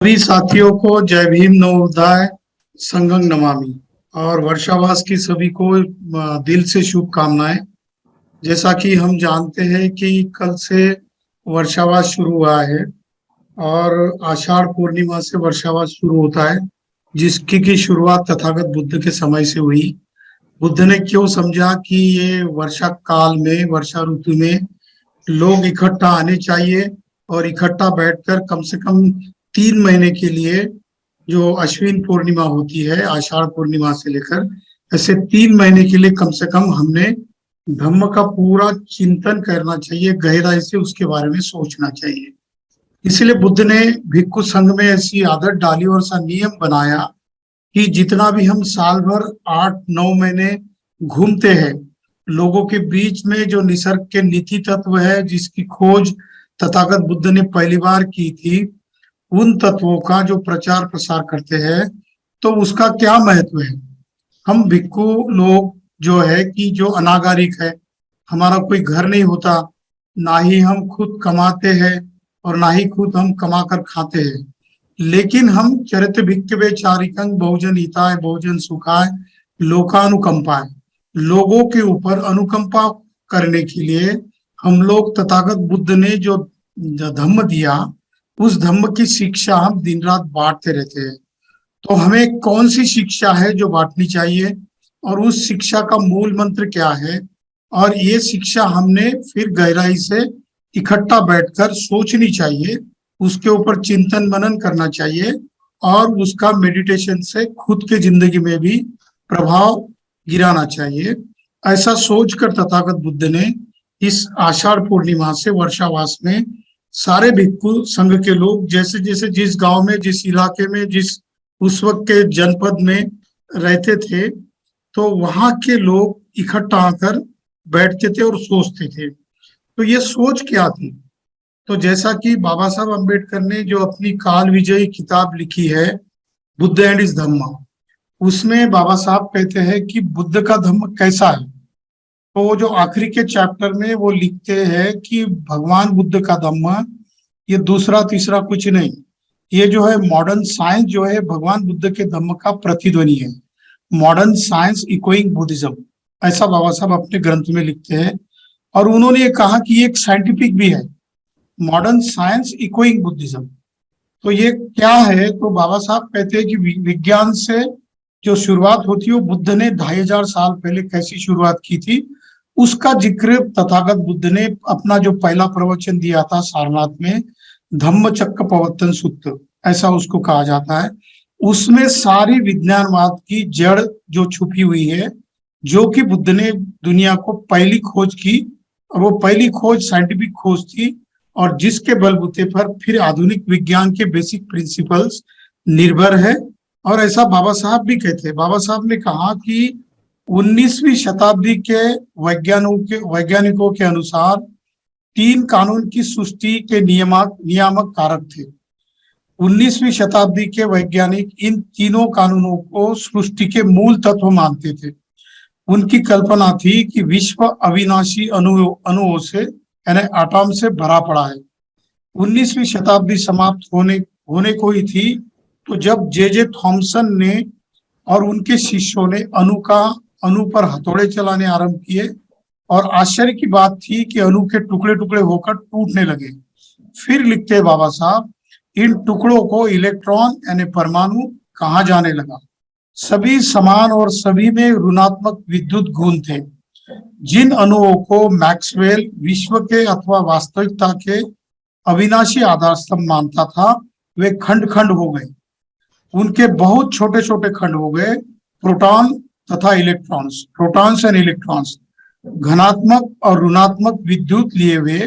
सभी साथियों को जय भीम नवोदय संगम नमामि और वर्षावास की सभी को दिल से शुभकामनाएं। जैसा कि हम जानते हैं कि कल से वर्षावास शुरू हुआ है और आषाढ़ पूर्णिमा से वर्षावास शुरू होता है, जिसकी की शुरुआत तथागत बुद्ध के समय से हुई। बुद्ध ने क्यों समझा कि ये वर्षा काल में, वर्षा ऋतु में लोग इकट्ठा आने चाहिए और इकट्ठा बैठकर कम से कम 3 महीने के लिए, जो अश्विन पूर्णिमा होती है आषाढ़ पूर्णिमा से लेकर, ऐसे 3 महीने के लिए कम से कम हमने धम्म का पूरा चिंतन करना चाहिए, गहराई से उसके बारे में सोचना चाहिए। इसलिए बुद्ध ने भिक्खु संघ में ऐसी आदत डाली और ऐसा नियम बनाया कि जितना भी हम साल भर 8-9 महीने घूमते हैं, लोगों के बीच में जो निसर्ग के नीति तत्व है जिसकी खोज तथागत बुद्ध ने पहली बार की थी, उन तत्वों का जो प्रचार प्रसार करते हैं, तो उसका क्या महत्व है। हम भिक्खु लोग जो है कि जो अनागारिक है, हमारा कोई घर नहीं होता, ना ही हम खुद कमाते हैं और ना ही खुद हम कमा कर खाते हैं, लेकिन हम चरित्र भिक्खवे चारिकं बहुजन हिताय बहुजन सुखाय लोकानुकंपाय, लोगों के ऊपर अनुकंपा करने के लिए हम लोग तथागत बुद्ध ने जो धम्म दिया, उस धम्म की शिक्षा हम दिन रात बांटते रहते हैं। तो हमें कौन सी शिक्षा है जो बांटनी चाहिए और उस शिक्षा का मूल मंत्र क्या है, और ये शिक्षा हमने फिर गहराई से इकट्ठा बैठकर सोचनी चाहिए, उसके ऊपर चिंतन मनन करना चाहिए और उसका मेडिटेशन से खुद के जिंदगी में भी प्रभाव गिराना चाहिए। ऐसा सोचकर तथागत बुद्ध ने इस आषाढ़ पूर्णिमा से वर्षावास में सारे भिक्खु संघ के लोग, जैसे जैसे जिस गांव में, जिस इलाके में, जिस उस वक्त के जनपद में रहते थे, तो वहां के लोग इकट्ठा आकर बैठते थे और सोचते थे। तो ये सोच क्या थी? तो जैसा कि बाबा साहब अम्बेडकर ने जो अपनी काल विजयी किताब लिखी है, बुद्ध एंड इस धम्मा, उसमें बाबा साहब कहते हैं कि बुद्ध का धम्म कैसा है। तो वो जो आखिरी के चैप्टर में वो लिखते हैं कि भगवान बुद्ध का धम्म ये दूसरा तीसरा कुछ नहीं, ये जो है मॉडर्न साइंस जो है भगवान बुद्ध के धम्म का प्रतिध्वनि है। मॉडर्न साइंस इकोइंग बुद्धिज्म, ऐसा बाबा साहब अपने ग्रंथ में लिखते हैं। और उन्होंने ये कहा कि ये एक साइंटिफिक भी है, मॉडर्न साइंस इकोइंग बुद्धिज्म। तो ये क्या है? तो बाबा साहब कहते हैं कि विज्ञान से जो शुरुआत होती है वो बुद्ध ने 2500 साल पहले कैसी शुरुआत की थी, उसका जिक्र तथागत बुद्ध ने अपना जो पहला प्रवचन दिया था सारनाथ में, धम्म चक्र प्रवर्तन सूत्र ऐसा उसको कहा जाता है, उसमें सारी विज्ञानवाद की जड़ जो छुपी हुई है, जो कि बुद्ध ने दुनिया को पहली खोज की, और वो पहली खोज साइंटिफिक खोज थी, और जिसके बलबूते पर फिर आधुनिक विज्ञान के बेसिक प्रिंसिपल्स निर्भर है। और ऐसा बाबा साहब भी कहते हैं। बाबा साहब ने कहा कि 19वीं शताब्दी के वैज्ञानिकों के अनुसार 3 कानून की सृष्टि के नियामक कारक थे। 19वीं शताब्दी के वैज्ञानिक इन तीनों कानूनों को सृष्टि के मूल तत्व मानते थे। उनकी कल्पना थी कि विश्व अविनाशी अणुओं से यानी एटॉम से भरा पड़ा है। 19वीं शताब्दी समाप्त होने को ही थी, तो जब जे थॉमसन ने और उनके शिष्यों ने अणु पर हथौड़े चलाने आरंभ किए, और आश्चर्य की बात थी कि अणु के टुकड़े टुकड़े होकर टूटने लगे। फिर लिखते बाबा साहब, इन टुकड़ों को इलेक्ट्रॉन यानी परमाणु कहा जाने लगा। सभी समान और सभी में ऋणात्मक विद्युत गुण थे। जिन अणुओं को मैक्सवेल विश्व के अथवा वास्तविकता के अविनाशी आधार स्तंभ मानता था, वे खंड खंड हो गए, उनके बहुत छोटे छोटे खंड हो गए। प्रोटॉन तथा इलेक्ट्रॉन्स, प्रोटॉन्स एंड इलेक्ट्रॉन्स, घनात्मक और ऋणात्मक विद्युत लिए हुए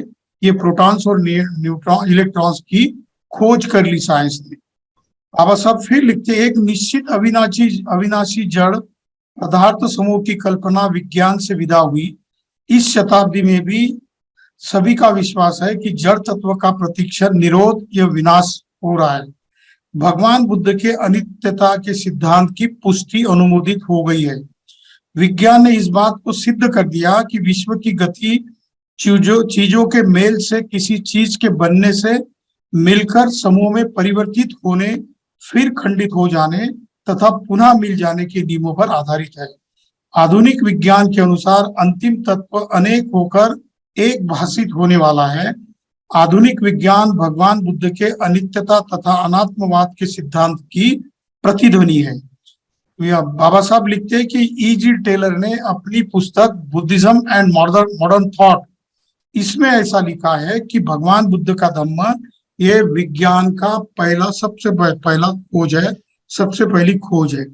ये प्रोटॉन्स और न्यूट्रॉन इलेक्ट्रॉन्स की खोज कर ली साइंस ने। बाबा साहब फिर लिखते, एक निश्चित अविनाशी जड़ पदार्थ समूह की कल्पना विज्ञान से विदा हुई। इस शताब्दी में भी सभी का विश्वास है कि जड़ तत्व का प्रतिक्षण निरोध या विनाश हो रहा है। भगवान बुद्ध के अनित्यता के सिद्धांत की पुष्टि अनुमोदित हो गई है। विज्ञान ने इस बात को सिद्ध कर दिया कि विश्व की गति चीजों के मेल से, किसी चीज के बनने से मिलकर समूह में परिवर्तित होने, फिर खंडित हो जाने तथा पुनः मिल जाने के नियमों पर आधारित है। आधुनिक विज्ञान के अनुसार अंतिम तत्व अनेक होकर एक भाषित होने वाला है। आधुनिक विज्ञान भगवान बुद्ध के अनित्यता तथा अनात्मवाद के सिद्धांत की प्रतिध्वनि है। बाबा साहब लिखते हैं कि E.G. टेलर ने अपनी पुस्तक बुद्धिज्म एंड मॉडर्न थॉट, इसमें ऐसा लिखा है कि भगवान बुद्ध का धम्म ये विज्ञान का सबसे पहला खोज है, सबसे पहली खोज है।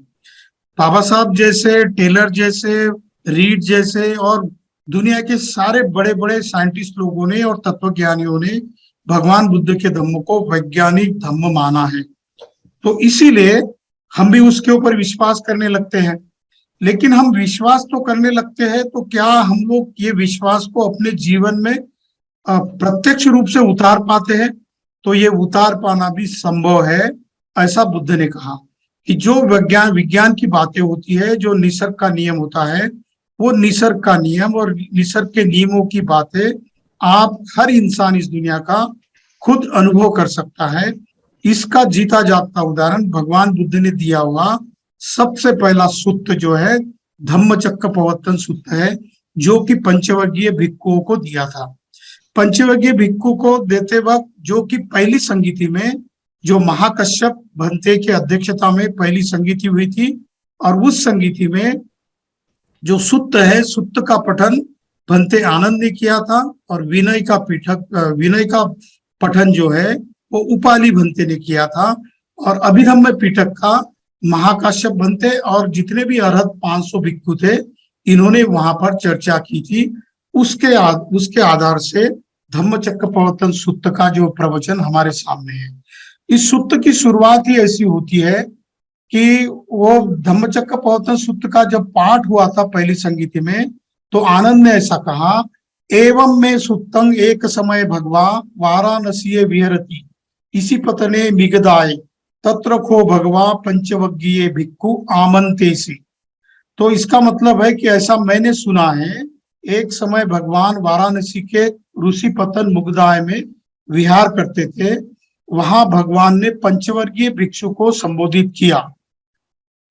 बाबा साहब जैसे, टेलर जैसे, रीड जैसे और दुनिया के सारे बड़े बड़े साइंटिस्ट लोगों ने और तत्वज्ञानियों ने भगवान बुद्ध के धम्म को वैज्ञानिक धम्म माना है, तो इसीलिए हम भी उसके ऊपर विश्वास करने लगते हैं। लेकिन हम विश्वास तो करने लगते हैं, तो क्या हम लोग ये विश्वास को अपने जीवन में प्रत्यक्ष रूप से उतार पाते हैं? तो ये उतार पाना भी संभव है। ऐसा बुद्ध ने कहा कि जो विज्ञान की बातें होती है, जो निसर्ग का नियम होता है, वो निसर्ग का नियम और निसर्ग के नियमों की बातें आप हर इंसान इस दुनिया का खुद अनुभव कर सकता है। इसका जीता जागता उदाहरण भगवान बुद्ध ने दिया हुआ सबसे पहला सूत्र जो है धम्मचक्र प्रवर्तन सूत्र है, जो कि पंचवर्गीय भिक्षुओं को दिया था। पंचवर्गीय भिक्षु को देते वक्त, जो कि पहली संगीति में, जो महाकश्यप भंते की अध्यक्षता में पहली संगीति हुई थी, और उस संगीति में जो सूत्र है, सूत्र का पठन भंते आनंद ने किया था, और विनय का पठन जो है वो उपाली भंते ने किया था, और अभिधम्म पिटक का महाकाश्यप भंते और जितने भी अर्हत 500 भिक्षु थे, इन्होंने वहां पर चर्चा की थी। उसके आधार से धम्मचक्र प्रवर्तन सूत्र का जो प्रवचन हमारे सामने है। इस सूत्र की शुरुआत ही ऐसी होती है कि वो धम्मचक्र प्रवर्तन सूत्र का जब पाठ हुआ था पहली संगीति में, तो आनंद ने ऐसा कहा, एवं में सुत्तंग एक समय भगवा वाराणसी विहरती इसी पतने मिगदाय तत्र खो भगवा पंचवज्ञीय भिक्खु आमंतेसी। तो इसका मतलब है कि ऐसा मैंने सुना है, एक समय भगवान वाराणसी के ऋषि पतन मुगदाय में विहार करते थे, वहां भगवान ने पंचवर्गीय भिक्षु को संबोधित किया।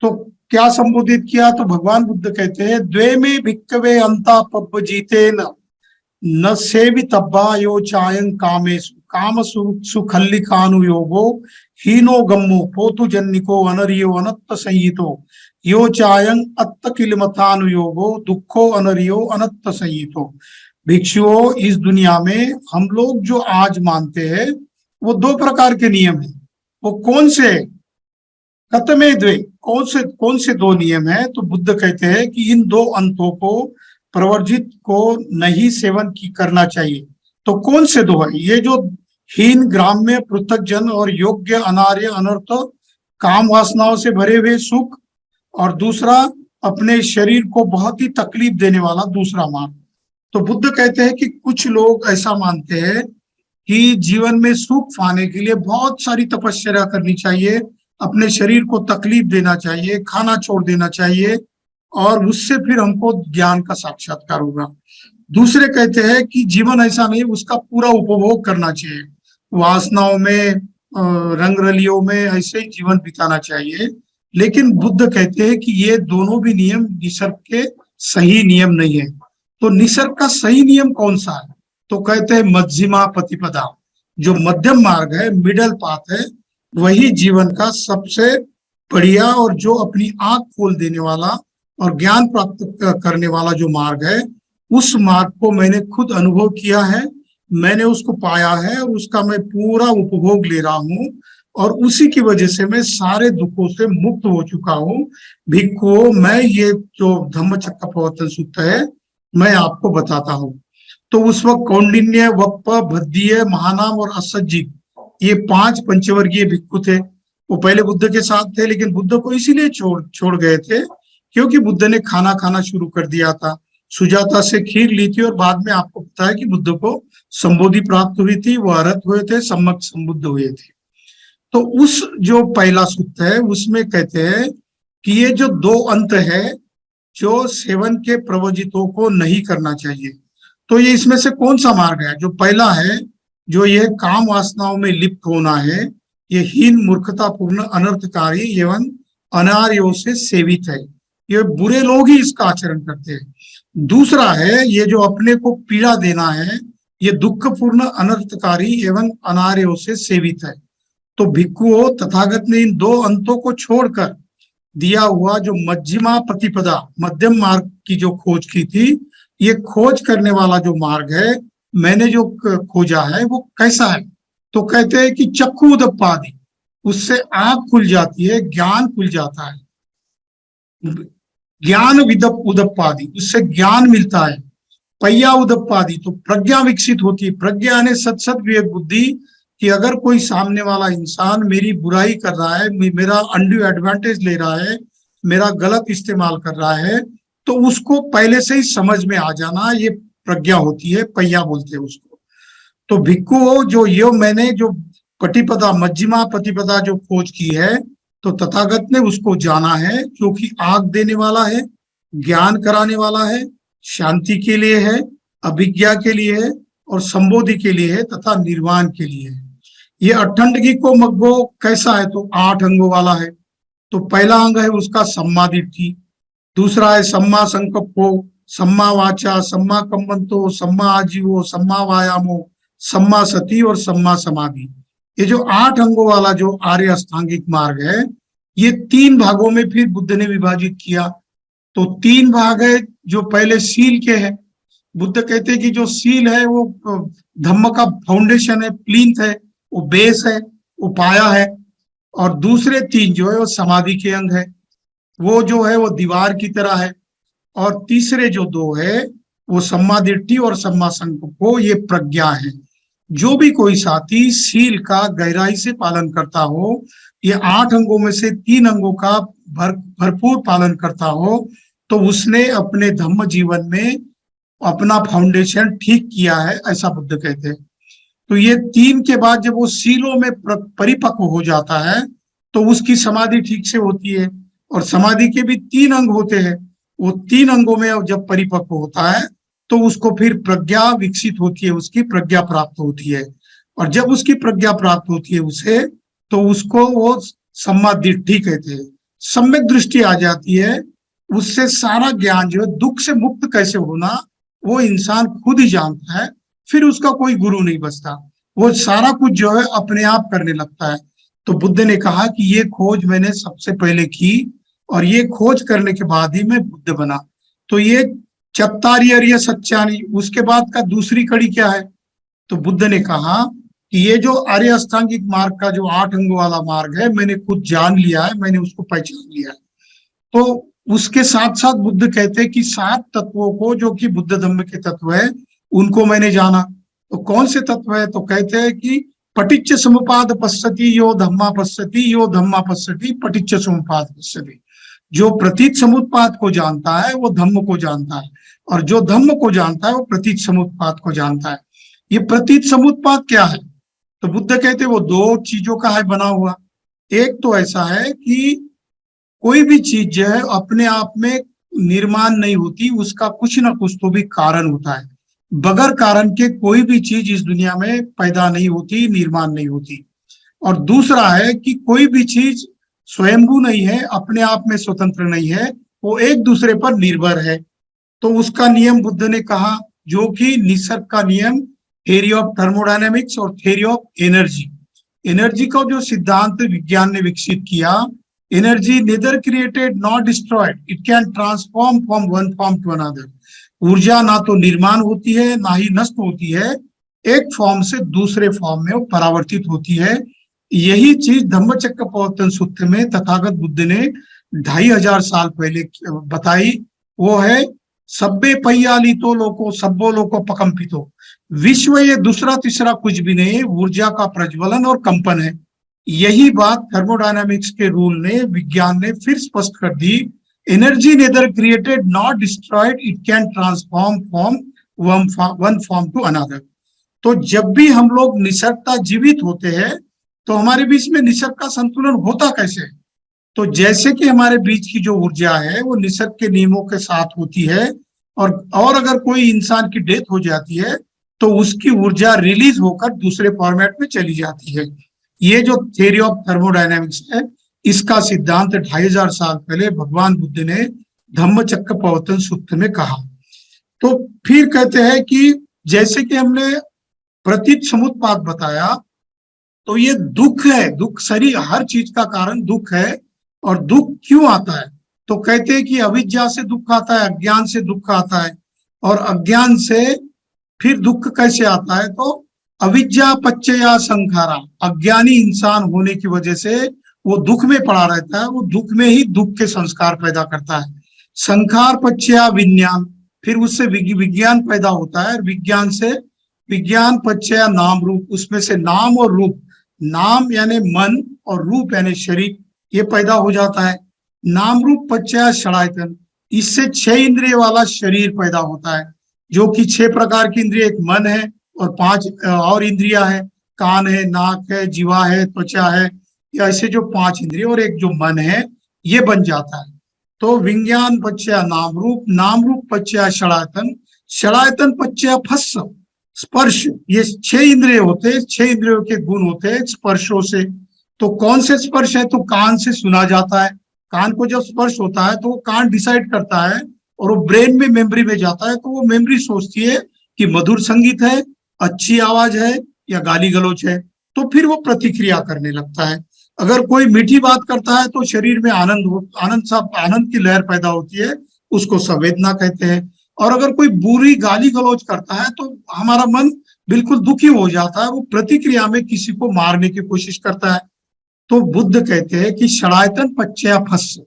तो क्या संबोधित किया? तो भगवान बुद्ध कहते हैं, द्वे में भिक्खवे अंता पब्बजीते न सेवितब्बा यो चायं कामेषु काम सुखल्लिकानुयोगो हीनो गम्मो पोतु जन्निको अनरियो अनत्त संहितो यो चायं अत्त किलमतानुयोगो दुखो अनरियो अनत्त संहितो। भिक्षुओं, इस दुनिया में हम लोग जो आज मानते हैं वो दो प्रकार के नियम हैं। वो कौन से? कतमे द्वे, कौन से दो नियम है? तो बुद्ध कहते हैं कि इन दो अंतों को प्रवर्जित को नहीं सेवन करना चाहिए। तो कौन से दो है? ये जो हीन ग्राम्य पृथकजन और योग्य अनार्य अनर्थ काम वासनाओं से भरे हुए सुख, और दूसरा अपने शरीर को बहुत ही तकलीफ देने वाला दूसरा मार्ग। तो बुद्ध कहते हैं कि कुछ लोग ऐसा मानते हैं कि जीवन में सुख पाने के लिए बहुत सारी तपस्या करनी चाहिए, अपने शरीर को तकलीफ देना चाहिए, खाना छोड़ देना चाहिए, और उससे फिर हमको ज्ञान का साक्षात्कार होगा। दूसरे कहते हैं कि जीवन ऐसा नहीं, उसका पूरा उपभोग करना चाहिए, वासनाओं में, रंगरलियों में ऐसे ही जीवन बिताना चाहिए। लेकिन बुद्ध कहते हैं कि ये दोनों भी नियम निसर्ग के सही नियम नहीं है। तो निसर्ग का सही नियम कौन सा है? तो कहते हैं मध्यमा प्रतिपदा, जो मध्यम मार्ग है, मिडल पाथ है, वही जीवन का सबसे बढ़िया और जो अपनी आंख खोल देने वाला और ज्ञान प्राप्त करने वाला जो मार्ग है, उस मार्ग को मैंने खुद अनुभव किया है, मैंने उसको पाया है, और उसका मैं पूरा उपभोग ले रहा हूँ, और उसी की वजह से मैं सारे दुखों से मुक्त हो चुका हूँ। भिक्षुओं, मैं ये जो धम्मचक्र प्रवर्तन सूत्र है मैं आपको बताता हूँ। तो उस वक्त कौंडिन्य, वप्प, भद्दीय, महानाम और असज्जित, ये 5 पंचवर्गीय भिक्षु थे। वो पहले बुद्ध के साथ थे, लेकिन बुद्ध को इसीलिए छोड़ गए थे क्योंकि बुद्ध ने खाना खाना शुरू कर दिया था, सुजाता से खीर ली थी, और बाद में आपको पता है कि बुद्ध को संबोधि प्राप्त हुई थी, वो अरहत हुए थे, सम्यक संबुद्ध हुए थे। तो उस जो पहला सूत्र है उसमें कहते हैं कि ये जो दो अंत है जो सेवन के प्रवजितों को नहीं करना चाहिए। तो ये इसमें से कौन सा मार्ग है? जो पहला है जो यह काम वासनाओं में लिप्त होना है, ये हीन मूर्खतापूर्ण अनर्थकारी एवं अनार्यों से सेवित है। ये बुरे लोग ही इसका आचरण करते हैं। दूसरा है ये जो अपने को पीड़ा देना है, ये दुखपूर्ण अनर्थकारी एवं अनार्यों से सेवित है। तो भिक्षुओं, तथागत ने इन दो अंतों को छोड़कर दिया हुआ जो मध्यमा प्रतिपदा, मध्यम मार्ग की जो खोज की थी, ये खोज करने वाला जो मार्ग है, मैंने जो खोजा है वो कैसा है? तो कहते हैं कि चक्षु उदपादि, उससे आंख खुल जाती है, ज्ञान खुल जाता है। ज्ञान विदप उदपादि, उससे ज्ञान मिलता है। पय्या उदपादि, तो प्रज्ञा विकसित होती है। प्रज्ञा ने सत सत विवेक बुद्धि, कि अगर कोई सामने वाला इंसान मेरी बुराई कर रहा है, मेरा अनड्यू एडवांटेज ले रहा है, मेरा गलत इस्तेमाल कर रहा है, तो उसको पहले से ही समझ में आ जाना, ये प्रज्ञा होती है, पय्या बोलते हैं उसको। तो भिक्खु जो ये मैंने जो पटिपदा, मध्यमा प्रतिपदा जो खोज की है, तो तथागत ने उसको जाना है, जो कि आग देने वाला है, ज्ञान कराने वाला है, शांति के लिए है, अभिज्ञा के लिए है, और संबोधि के लिए है, तथा निर्वाण के लिए है। ये अठंडगी को मग्गो कैसा है? तो 8 अंगों वाला है। तो पहला अंग है उसका सम्मा दिट्ठी, दूसरा है सम्मा संकप्पो, सम्मा वाचा, सम्मा कम्मंतो, सम्मा आजीवो, सम्मा वायामो, सम्मा सती और सम्मा समाधि। ये जो 8 अंगों वाला जो आर्य अष्टांगिक मार्ग है, ये 3 भागों में फिर बुद्ध ने विभाजित किया। तो 3 भाग है जो पहले सील के है। बुद्ध कहते हैं कि जो सील है वो धम्म का फाउंडेशन है, प्लिंथ है, वो बेस है, वो पाया है। और दूसरे 3 जो है वो समाधि के अंग है, वो जो है वो दीवार की तरह है। और तीसरे जो 2 है वो सम्मा दिट्ठी और सम्मा संकल्प, ये प्रज्ञा है। जो भी कोई साथी सील का गहराई से पालन करता हो, ये 8 अंगों में से 3 अंगों का भरपूर पालन करता हो, तो उसने अपने धम्म जीवन में अपना फाउंडेशन ठीक किया है, ऐसा बुद्ध कहते हैं। तो ये 3 के बाद जब वो सीलों में परिपक्व हो जाता है, तो उसकी समाधि ठीक से होती है। और समाधि के भी 3 अंग होते हैं। वो 3 अंगों में जब परिपक्व होता है, तो उसको फिर प्रज्ञा विकसित होती है, उसकी प्रज्ञा प्राप्त होती है। और जब उसकी प्रज्ञा प्राप्त होती है उसे, तो उसको वो सम्मा दिट्ठी कहते हैं। सम्यक दृष्टि आ जाती है, उससे सारा ज्ञान जो है, दुख से मुक्त कैसे होना, वो इंसान खुद ही जानता है। फिर उसका कोई गुरु नहीं बचता, वो सारा कुछ जो है अपने आप करने लगता है। तो बुद्ध ने कहा कि ये खोज मैंने सबसे पहले की, और ये खोज करने के बाद ही मैं बुद्ध बना। तो ये चत्तारी अर्य सत्यानी, उसके बाद का दूसरी कड़ी क्या है? तो बुद्ध ने कहा कि ये जो आर्य अष्टांगिक मार्ग का जो 8 अंगों वाला मार्ग है, मैंने खुद जान लिया है, मैंने उसको पहचान लिया है। तो उसके साथ साथ बुद्ध कहते हैं कि 7 तत्वों को, जो कि बुद्ध धम्म के तत्व है, उनको मैंने जाना। तो कौन से तत्व है? तो कहते हैं कि पटिच्च समुपाद पश्यति यो धम्मा पश्यति, यो धम्मा पश्यति पटिच्च समुपाद पश्यति। जो प्रतीत समुत्पाद को जानता है वो धम्म को जानता है, और जो धम्म को जानता है वो प्रतीत समुत्पाद को जानता है। ये प्रतीत समुत्पाद क्या है? तो बुद्ध कहते हैं वो 2 चीजों का है बना हुआ। एक तो ऐसा है कि कोई भी चीज जो है अपने आप में निर्माण नहीं होती, उसका कुछ ना कुछ तो भी कारण होता है। बगैर कारण के कोई भी चीज इस दुनिया में पैदा नहीं होती, निर्माण नहीं होती। और दूसरा है कि कोई भी चीज स्वयंभू नहीं है, अपने आप में स्वतंत्र नहीं है, वो एक दूसरे पर निर्भर है। तो उसका नियम बुद्ध ने कहा, जो कि निसर्ग का नियम, थ्योरी ऑफ थर्मोडायनेमिक्स और थ्योरी ऑफ एनर्जी। एनर्जी का जो सिद्धांत विज्ञान ने विकसित किया, energy neither created not destroyed, it can transform from one form to another. ऊर्जा ना तो निर्माण होती है, ना ही नष्ट होती है, एक फॉर्म से दूसरे फॉर्म में वो परावर्तित होती है। यही चीज धम्मचक्र प्रवर्तन सूत्र में तथागत बुद्ध ने 2500 साल पहले बताई। वो है सब्बे पय्यालितो लोको सब्बो लोको पकंपितो। विश्व ये दूसरा तीसरा कुछ भी नहीं, ऊर्जा का प्रज्वलन और कंपन है। यही बात थर्मोडायनामिक्स के रूल ने, विज्ञान ने फिर स्पष्ट कर दी। Energy neither created not destroyed, it can transform from one form to another. तो जब भी हम लोग निसर्गता जीवित होते हैं, तो हमारे बीच में निसर्ग का संतुलन होता कैसे? तो जैसे कि हमारे बीच की जो ऊर्जा है वो निसर्ग के नियमों के साथ होती है, और अगर कोई इंसान की डेथ हो जाती है, तो उसकी ऊर्जा रिलीज होकर दूसरे फॉर्मेट में चली जाती है। ये जो थ्योरी ऑफ थर्मोडायनेमिक्स है, इसका सिद्धांत 2500 साल पहले भगवान बुद्ध ने धम्मचक्र प्रवर्तन सूत्र में कहा। तो फिर कहते हैं कि जैसे कि हमने प्रतीत समुत्पाद बताया, तो ये दुख है, दुख शरीर हर चीज का कारण दुख है। और दुख क्यों आता है? तो कहते हैं कि अविद्या से दुख आता है, अज्ञान से दुख आता है, और अज्ञान से फिर दुख कैसे आता है? तो अविद्या पच्चया संखारा, अज्ञानी इंसान होने की वजह से वो दुख में पड़ा रहता है, वो दुख में ही दुख के संस्कार पैदा करता है। संखार पच्चया विज्ञान, फिर उससे विज्ञान पैदा होता है, विज्ञान से विज्ञान पच्चया नाम रूप, उसमें से नाम और रूप, नाम यानी मन और रूप यानी शरीर, ये पैदा हो जाता है। नाम रूप पच्चया षडायतन, इससे 6 इंद्रिय वाला शरीर पैदा होता है, जो कि 6 प्रकार की इंद्रिय, एक मन है और 5 और इंद्रिया है, कान है, नाक है, जीवा है, त्वचा है, ऐसे जो 5 इंद्रिय और एक जो मन है, ये बन जाता है। तो विज्ञान पच्चया नाम रूप पच्चया षडायतन, षडायतन पच्चया फस्स स्पर्श, ये 6 इंद्रिय होते हैं, 6 इंद्रियों के गुण होते हैं स्पर्शों से। तो कौन से स्पर्श है? तो कान से सुना जाता है, कान को जब स्पर्श होता है तो वो कान डिसाइड करता है और वो ब्रेन में मेमोरी में जाता है, तो वो मेमोरी सोचती है कि मधुर संगीत है, अच्छी आवाज है या गाली गलौज है, तो फिर वो प्रतिक्रिया करने लगता है। अगर कोई मीठी बात करता है तो शरीर में आनंद की लहर पैदा होती है, उसको संवेदना कहते हैं। और अगर कोई बुरी गाली गलौज करता है तो हमारा मन बिल्कुल दुखी हो जाता है, वो प्रतिक्रिया में किसी को मारने की कोशिश करता है। तो बुद्ध कहते हैं कि षडायतन पच्चया फस्स,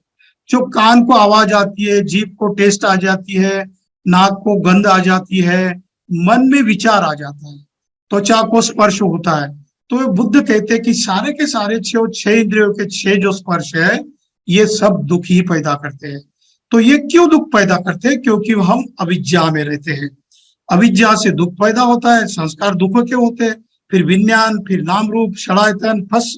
जो कान को आवाज आती है, जीभ को टेस्ट आ जाती है, नाक को गंध आ जाती है, मन में विचार आ जाता है, त्वचा को स्पर्श होता है, तो बुद्ध कहते हैं कि सारे के सारे 6 इंद्रियों के 6 जो स्पर्श है, ये सब दुख ही पैदा करते हैं। तो ये क्यों दुख पैदा करते हैं? क्योंकि हम अविद्या में रहते हैं, अविद्या से दुख पैदा होता है, संस्कार दुख के होते हैं, फिर विज्ञान, फिर नाम रूप षडायतन फस्स,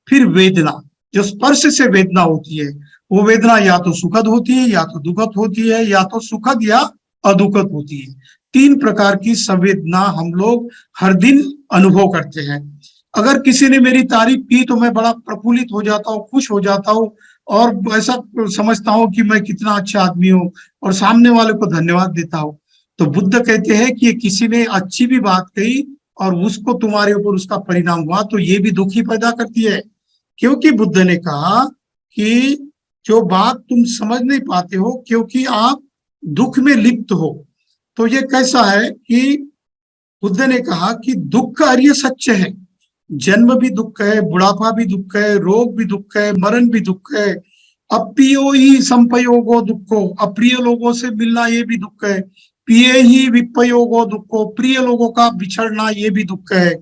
फिर वेदना, जो स्पर्श से वेदना होती है, वो वेदना या तो सुखद होती है या तो दुखद होती है, या तो सुखद या अदुखद होती है। 3 प्रकार की संवेदना हम लोग हर दिन अनुभव करते हैं। अगर किसी ने मेरी तारीफ की तो मैं बड़ा प्रफुल्लित हो जाता हूँ, खुश हो जाता हूँ, और ऐसा समझता हूँ कि मैं कितना अच्छा आदमी हूँ, और सामने वाले को धन्यवाद देता हूँ। तो बुद्ध कहते हैं कि किसी ने अच्छी भी बात कही और उसको तुम्हारे ऊपर उसका परिणाम हुआ, तो ये भी दुख ही पैदा करती है। क्योंकि बुद्ध ने कहा कि जो बात तुम समझ नहीं पाते हो क्योंकि आप दुख में लिप्त हो। तो ये कैसा है कि बुद्ध ने कहा कि दुख अर्य सत्य है, जन्म भी दुख है, बुढ़ापा भी दुख है, रोग भी दुख है, मरण भी दुख है, अप्रियो ही संपयोगो दुखो, अप्रिय लोगों से मिलना ये भी दुख है, प्रिय ही विपयोगो दुखो, प्रिय लोगों का बिछड़ना ये भी दुख है।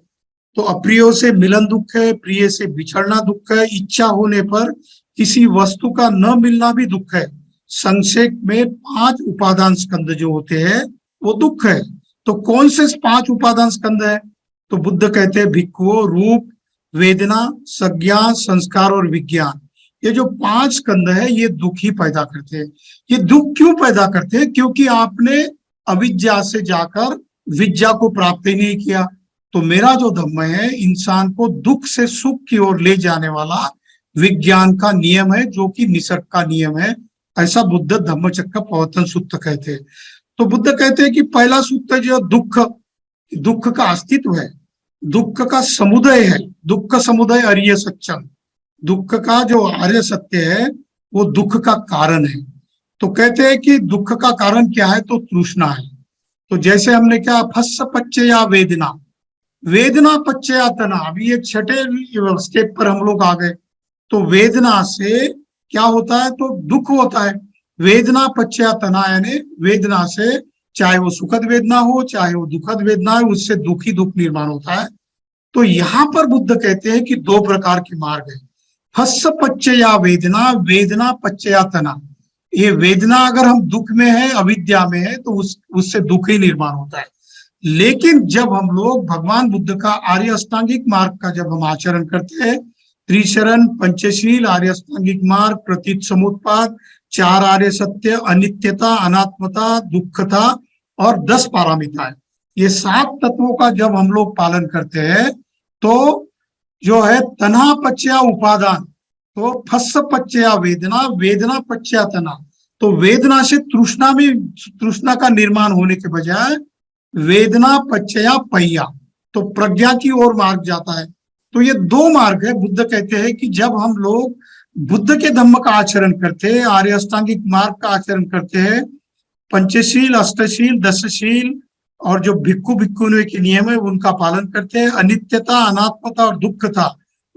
तो अप्रियो से मिलन दुख है, प्रिय से बिछड़ना दुख है, इच्छा होने पर किसी वस्तु का न मिलना भी दुख है। संक्षेप में 5 उपादान स्कंद जो होते हैं वो दुख है। तो कौन से 5 उपादान स्कंद है? तो बुद्ध कहते हैं भिक्खुओं, रूप, वेदना, संज्ञा, संस्कार और विज्ञान, ये जो 5 स्कंद है ये दुख ही पैदा करते हैं। ये दुख क्यों पैदा करते हैं? क्योंकि आपने अविद्या से जाकर विद्या को प्राप्त ही नहीं किया। तो मेरा जो धम्म है इंसान को दुख से सुख की ओर ले जाने वाला विज्ञान का नियम है, जो कि निसर्ग का नियम है, ऐसा बुद्ध धम्मचक्र प्रवर्तन सूत्र कहते हैं। तो बुद्ध कहते हैं कि पहला सूत्र जो दुख का अस्तित्व है, दुख का समुदय है, दुख का समुदय आर्य सत्यम, दुख का जो आर्य सत्य है वो दुख का कारण है। तो कहते हैं कि दुख का कारण क्या है? तो तृष्णा है। तो जैसे हमने क्या फस्स पच्चया वेदना, वेदना पच्चया तनाव, ये 6ठे स्टेप पर हम लोग आ गए। तो वेदना से क्या होता है? तो दुख होता है। वेदना पच्चया तना यानी वेदना से, चाहे वो सुखद वेदना हो चाहे वो दुखद वेदना हो, उससे दुख ही दुख निर्माण होता है। तो यहाँ पर बुद्ध कहते हैं कि 2 प्रकार के मार्ग है, फस्स पच्चया वेदना, वेदना पच्चया तना। ये वेदना अगर हम दुख में है, अविद्या में है, तो उससे दुख ही निर्माण होता है। लेकिन जब हम लोग भगवान बुद्ध का आर्य अष्टांगिक मार्ग का जब हम आचरण करते हैं, त्रिशरण, पंचशील, आर्य अष्टांगिक मार्ग, प्रतीत समुत्पाद, 4 आर्य सत्य, अनित्यता, अनात्मता, दुखता और 10 पारमिता है, ये 7 तत्वों का जब हम लोग पालन करते हैं तो जो है तना पचया उपादान, तो फस्स पचया वेदना, वेदना पचया तना, तो वेदना से तृष्णा में, तृष्णा का निर्माण होने के बजाय वेदना पचया पहिया, तो प्रज्ञा की ओर मार्ग जाता है। तो ये 2 मार्ग है। बुद्ध कहते हैं कि जब हम लोग बुद्ध के धम्म का आचरण करते हैं, आर्य अष्टांगिक मार्ग का आचरण करते हैं, पंचशील, अष्टशील, दशशील और जो भिक्खु भिक्खुनी के नियम है उनका पालन करते हैं, अनित्यता, अनात्मता और दुखता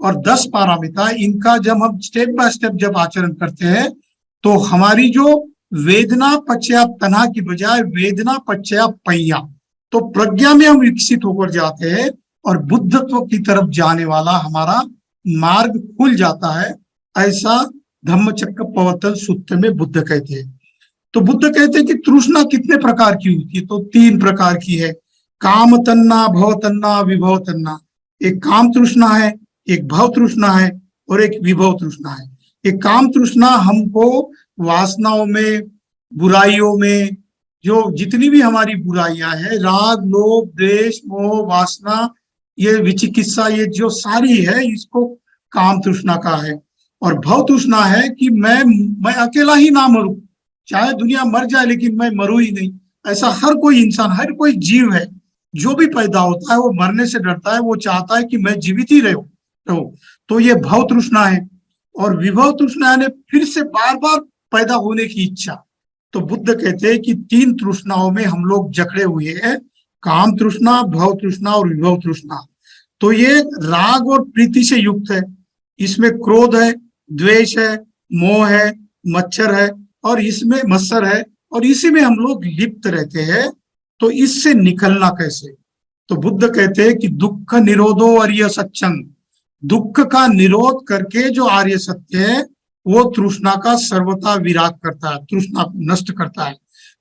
और 10 पारामिता, इनका जब हम स्टेप बाय स्टेप जब आचरण करते हैं तो हमारी जो वेदना पचया तना की बजाय वेदना पचया पहिया, तो प्रज्ञा में हम विकसित होकर जाते हैं और बुद्धत्व की तरफ जाने वाला हमारा मार्ग खुल जाता है। ऐसा धम्मचक्र प्रवर्तन सूत्र में बुद्ध कहते हैं। तो बुद्ध कहते हैं कि तृष्णा कितने प्रकार की होती है, तो 3 प्रकार की है। काम तन्ना, भव तन्ना, विभव तन्ना। एक काम तृष्णा है, एक भव तृष्णा है और एक विभव तृष्णा है। एक काम तृष्णा हमको वासनाओं में, बुराइयों में, जो जितनी भी हमारी बुराइयां हैं, राग, लोभ, द्वेष, मोह, वासना, ये विचिकित्सा, ये जो सारी है, इसको काम तृष्णा का है। और भव तृष्णा है कि मैं अकेला ही ना मरूं, चाहे दुनिया मर जाए लेकिन मैं मरूं ही नहीं। ऐसा हर कोई इंसान, हर कोई जीव है, जो भी पैदा होता है वो मरने से डरता है, वो चाहता है कि मैं जीवित ही रहूं। तो ये भव तृष्णा है। और विभव तृष्णा यानी फिर से बार बार पैदा होने की इच्छा। तो बुद्ध कहते हैं कि 3 तृष्णाओं में हम लोग जकड़े हुए हैं, काम तृष्णा, भव तृष्णा और विभव तृष्णा। तो ये राग और प्रीति से युक्त है, इसमें क्रोध है, द्वेष है, मोह है, मच्छर है और इसमें मत्सर है और इसी में हम लोग लिप्त रहते हैं। तो इससे निकलना कैसे? तो बुद्ध कहते हैं कि दुख निरोधो आर्य सत्संग, दुख का निरोध करके जो आर्य सत्य है वो तृष्णा का सर्वथा विराग करता है, तृष्णा को नष्ट करता है।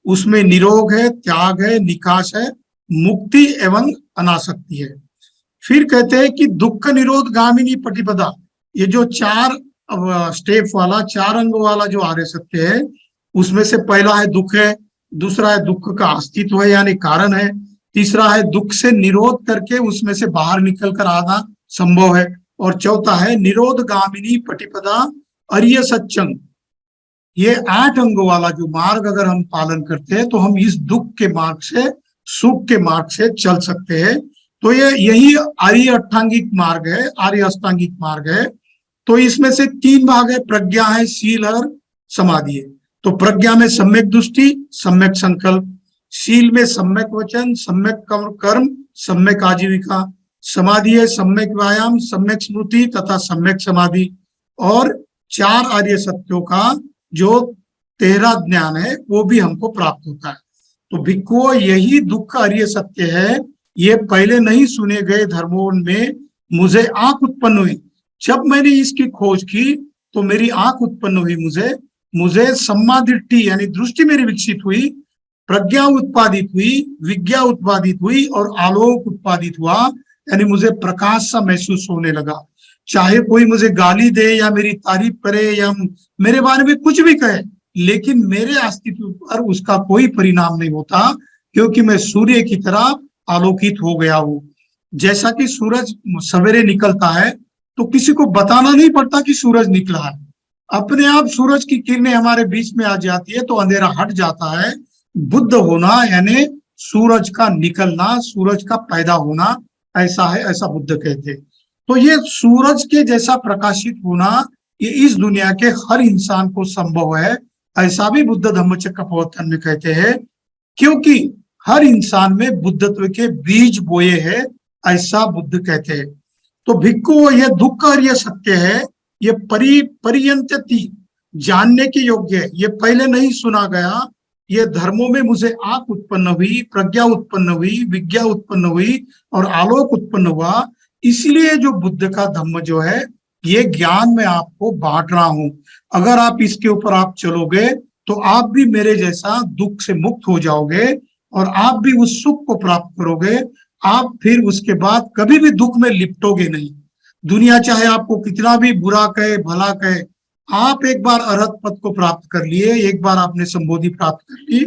उसमें निरोग है, त्याग है, निकाश है, मुक्ति एवं अनासक्ति है। फिर कहते हैं कि दुख निरोध गामिनी पटिपदा, ये जो 4 स्टेप वाला, 4 अंग वाला जो आर्य सत्य है, उसमें से पहला है दुख है, दूसरा है दुख का अस्तित्व है यानी कारण है, तीसरा है दुख से निरोध करके उसमें से बाहर निकल कर आना संभव है, और चौथा है निरोध गामिनी पटिपदा आर्य सत्संग। ये 8 अंगों वाला जो मार्ग अगर हम पालन करते हैं तो हम इस दुख के मार्ग से, सुख के मार्ग से चल सकते हैं। तो ये यही आर्य अष्टांगिक मार्ग है, आर्य अष्टांगिक मार्ग है। तो इसमें से 3 भाग है, प्रज्ञा है, शील और समाधि है। तो प्रज्ञा में सम्यक दृष्टि, सम्यक संकल्प, शील में सम्यक वचन, सम्यक कर्म, सम्यक आजीविका, समाधि है सम्यक व्यायाम, सम्यक स्मृति तथा सम्यक समाधि, और 4 आर्य सत्यों का जो 13 ज्ञान है वो भी हमको प्राप्त होता है। तो भिक्खुओं, यही दुख आर्य सत्य है। ये पहले नहीं सुने गए धर्मों में मुझे आंख उत्पन्न हुई। जब मैंने इसकी खोज की तो मेरी आंख उत्पन्न हुई, मुझे सम्मा दृष्टि यानी दृष्टि मेरी विकसित हुई, प्रज्ञा उत्पादित हुई, विज्ञा उत्पादित हुई और आलोक उत्पादित हुआ, यानी मुझे प्रकाश सा महसूस होने लगा। चाहे कोई मुझे गाली दे या मेरी तारीफ करे या मेरे बारे में कुछ भी कहे, लेकिन मेरे अस्तित्व पर उसका कोई परिणाम नहीं होता, क्योंकि मैं सूर्य की तरह आलोकित हो गया हूं। जैसा कि सूरज सवेरे निकलता है तो किसी को बताना नहीं पड़ता कि सूरज निकला है, अपने आप सूरज की किरणें हमारे बीच में आ जाती है तो अंधेरा हट जाता है। बुद्ध होना यानी सूरज का निकलना, सूरज का पैदा होना, ऐसा है, ऐसा बुद्ध कहते हैं। तो ये सूरज के जैसा प्रकाशित होना ये इस दुनिया के हर इंसान को संभव है, ऐसा भी बुद्ध धम्मचक्र प्रवर्तन में कहते हैं, क्योंकि हर इंसान में बुद्धत्व के बीज बोए हैं, ऐसा बुद्ध कहते हैं। तो भिक्खु, यह दुख और यह सत्य है, ये परियंत्यति जानने के योग्य है, ये पहले नहीं सुना गया। ये धर्मों में मुझे आंख उत्पन्न हुई, प्रज्ञा उत्पन्न हुई, विज्ञा उत्पन्न हुई और आलोक उत्पन्न हुआ। इसलिए जो बुद्ध का धम्म जो है, ये ज्ञान मैं आपको बांट रहा हूं। अगर आप इसके ऊपर आप चलोगे तो आप भी मेरे जैसा दुख से मुक्त हो जाओगे और आप भी उस सुख को प्राप्त करोगे। आप फिर उसके बाद कभी भी दुख में लिपटोगे नहीं। दुनिया चाहे आपको कितना भी बुरा कहे, भला कहे, आप एक बार अरहत पद को प्राप्त कर लिए, एक बार आपने संबोधि प्राप्त कर ली,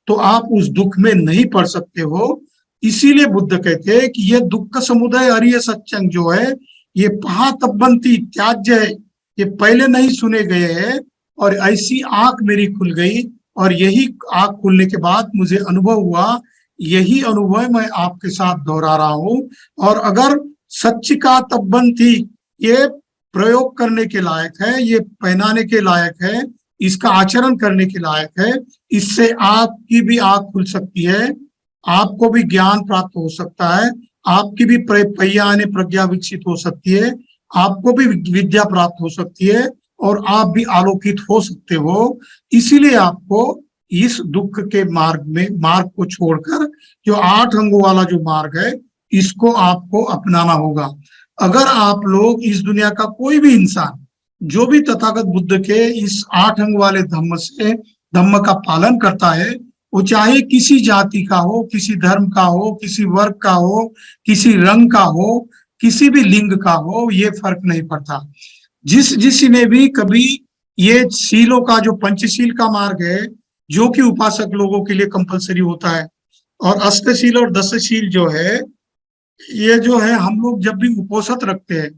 तो आप उस दुख में नहीं पड़ सकते हो। इसीलिए बुद्ध कहते हैं कि ये दुख समुदय अरिय सत्संग जो है ये पहातबंती त्याज्य है, ये पहले नहीं सुने गए हैं। और ऐसी आंख मेरी खुल गई और यही आंख खुलने के बाद मुझे अनुभव हुआ, यही अनुभव मैं आपके साथ दोहरा रहा हूं। और अगर सच्ची का तब्बंती ये प्रयोग करने के लायक है, ये पहनाने के लायक है, इसका आचरण करने के लायक है, इससे आपकी भी आंख खुल सकती है, आपको भी ज्ञान प्राप्त हो सकता है, आपकी भी पहिया ने प्रज्ञा विकसित हो सकती है, आपको भी विद्या प्राप्त हो सकती है और आप भी आलोकित हो सकते हो। इसीलिए आपको इस दुख के मार्ग को छोड़कर जो 8 अंगों वाला जो मार्ग है इसको आपको अपनाना होगा। अगर आप लोग इस दुनिया का कोई भी इंसान जो भी तथागत बुद्ध के इस 8 अंग वाले धम्म का पालन करता है, वो चाहे किसी जाति का हो, किसी धर्म का हो, किसी वर्ग का हो, किसी रंग का हो, किसी भी लिंग का हो, ये फर्क नहीं पड़ता। जिसने भी कभी ये शीलों का जो पंचशील का मार्ग है जो कि उपासक लोगों के लिए कंपलसरी होता है, और अष्टशील और दशशील जो है ये जो है हम लोग जब भी उपोषित रखते हैं,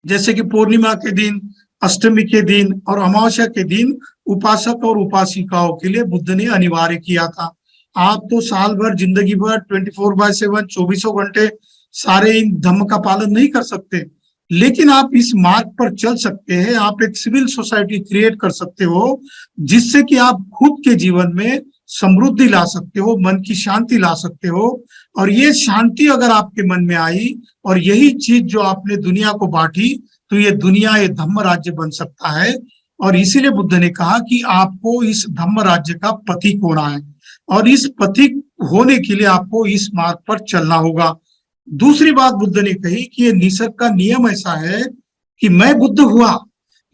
जैसे कि पूर्णिमा के दिन, अष्टमी के दिन और अमावस्या के दिन उपासक और उपासिकाओं के लिए बुद्ध ने अनिवार्य किया था। आप तो साल भर जिंदगी भर 24/7 24 घंटे सारे इन धम्म का पालन नहीं कर सकते, लेकिन आप इस मार्ग पर चल सकते हैं। आप एक सिविल सोसाइटी क्रिएट कर सकते हो जिससे कि आप खुद के जीवन में समृद्धि ला सकते हो, मन की शांति ला सकते हो। और ये शांति अगर आपके मन में आई और यही चीज जो आपने दुनिया को बांटी, तो ये दुनिया ये धम्म राज्य बन सकता है। और इसीलिए बुद्ध ने कहा कि आपको इस धम्म राज्य का पथिक होना है, और इस पथिक होने के लिए आपको इस मार्ग पर चलना होगा। दूसरी बात बुद्ध ने कही कि ये निसर्ग का नियम ऐसा है कि मैं बुद्ध हुआ,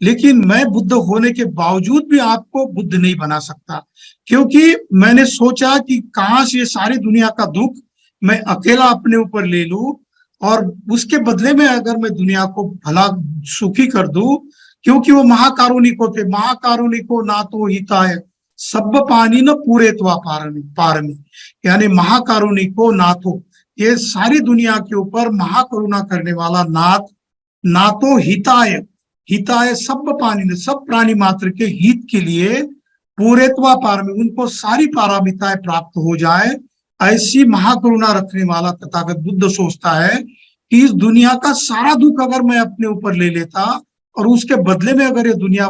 लेकिन मैं बुद्ध होने के बावजूद भी आपको बुद्ध नहीं बना सकता, क्योंकि मैंने सोचा कि काश ये सारी दुनिया का दुख मैं अकेला अपने ऊपर ले लूं और उसके बदले में अगर मैं दुनिया को भला सुखी कर दूं, क्योंकि वो महाकारुणिक थे। महाकारुणिको ना तो हिताय सब पानी न पूरे पारमी, यानी महाकारुणिको नाथो, ये सारी दुनिया के ऊपर महाकरुणा करने वाला नाथ, ना तो हिताय, हिताय सब पानी ने, सब प्राणी मात्र के हित के लिए, पूरेत्वा पारमी, उनको सारी पारमिताएं प्राप्त हो जाए, ऐसी महाकरुणा रखने वाला तथागत बुद्ध सोचता है कि इस दुनिया का सारा दुख अगर मैं अपने ऊपर ले लेता और उसके बदले में अगर ये दुनिया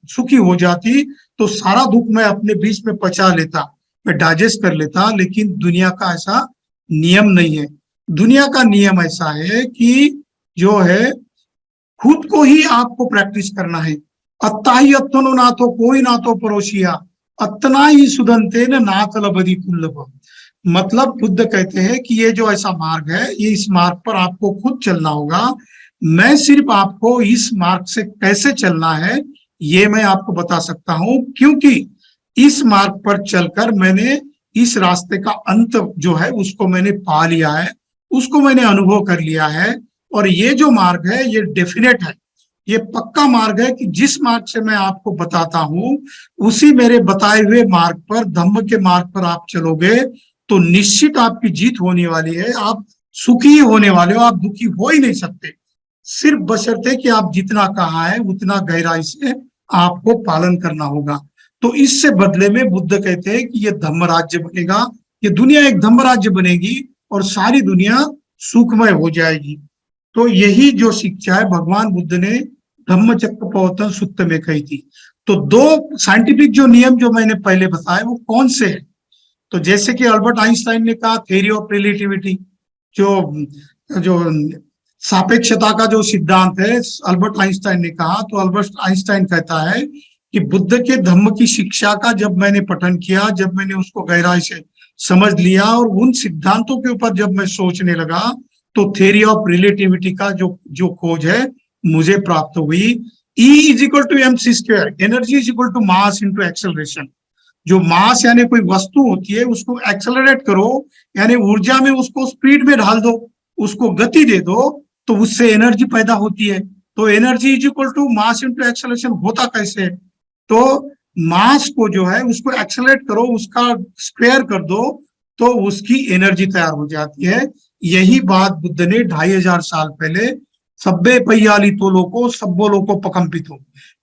सुखी हो जाती तो सारा दुख मैं अपने बीच में पचा लेता, मैं डाइजेस्ट कर लेता। लेकिन दुनिया का ऐसा नियम नहीं है। दुनिया का नियम ऐसा है कि जो है खुद को ही आपको प्रैक्टिस करना है। अत्ता ही अत्तनो नाथो कोई नाथो परोसिया, अत्तना ही सुदंते न नाथ लबदी कुल्लभ। मतलब बुद्ध कहते हैं कि ये जो ऐसा मार्ग है, ये इस मार्ग पर आपको खुद चलना होगा। मैं सिर्फ आपको इस मार्ग से कैसे चलना है ये मैं आपको बता सकता हूं, क्योंकि इस मार्ग पर चलकर मैंने इस रास्ते का अंत जो है उसको मैंने पा लिया है, उसको मैंने अनुभव कर लिया है। और ये जो मार्ग है ये डेफिनेट है, ये पक्का मार्ग है कि जिस मार्ग से मैं आपको बताता हूं उसी मेरे बताए हुए मार्ग पर, धम्म के मार्ग पर आप चलोगे तो निश्चित आपकी जीत होने वाली है। आप सुखी होने वाले हो, आप दुखी हो ही नहीं सकते, सिर्फ बशर्ते कि आप जितना कहा है उतना गहराई से आपको पालन करना होगा। तो इससे बदले में बुद्ध कहते हैं कि ये धम्म राज्य बनेगा, ये दुनिया एक धम्म राज्य बनेगी और सारी दुनिया सुखमय हो जाएगी। तो यही जो शिक्षा है भगवान बुद्ध ने धम्म चक्र प्रवर्तन सूत्र में कही थी। तो 2 साइंटिफिक जो नियम जो मैंने पहले बताए वो कौन से हैं? तो जैसे कि अल्बर्ट आइंस्टाइन ने कहा थ्योरी ऑफ रिलेटिविटी, जो जो सापेक्षता का जो सिद्धांत है अल्बर्ट आइंस्टाइन ने कहा। तो अल्बर्ट आइंस्टाइन कहता है कि बुद्ध के धम्म की शिक्षा का जब मैंने पठन किया, जब मैंने उसको गहराई से समझ लिया और उन सिद्धांतों के ऊपर जब मैं सोचने लगा, तो थ्योरी ऑफ रिलेटिविटी का जो खोज है मुझे प्राप्त हुई। E is equal to mc², energy is equal to mass into acceleration. जो मास यानी कोई वस्तु होती है उसको एक्सेलरेट करो, यानी ऊर्जा में उसको स्पीड में ढाल दो, उसको गति दे दो, तो उससे एनर्जी पैदा होती है। तो energy is equal to mass into acceleration होता कैसे? तो मास को जो है उसको एक्सेलरेट करो, उसका स्क्वायर कर दो, तो उसकी एनर्जी तैयार हो जाती है। यही बात बुद्ध ने 2500 साल पहले सब्बे पय्याली तो लोको सब्बो लोको पकंपित हो,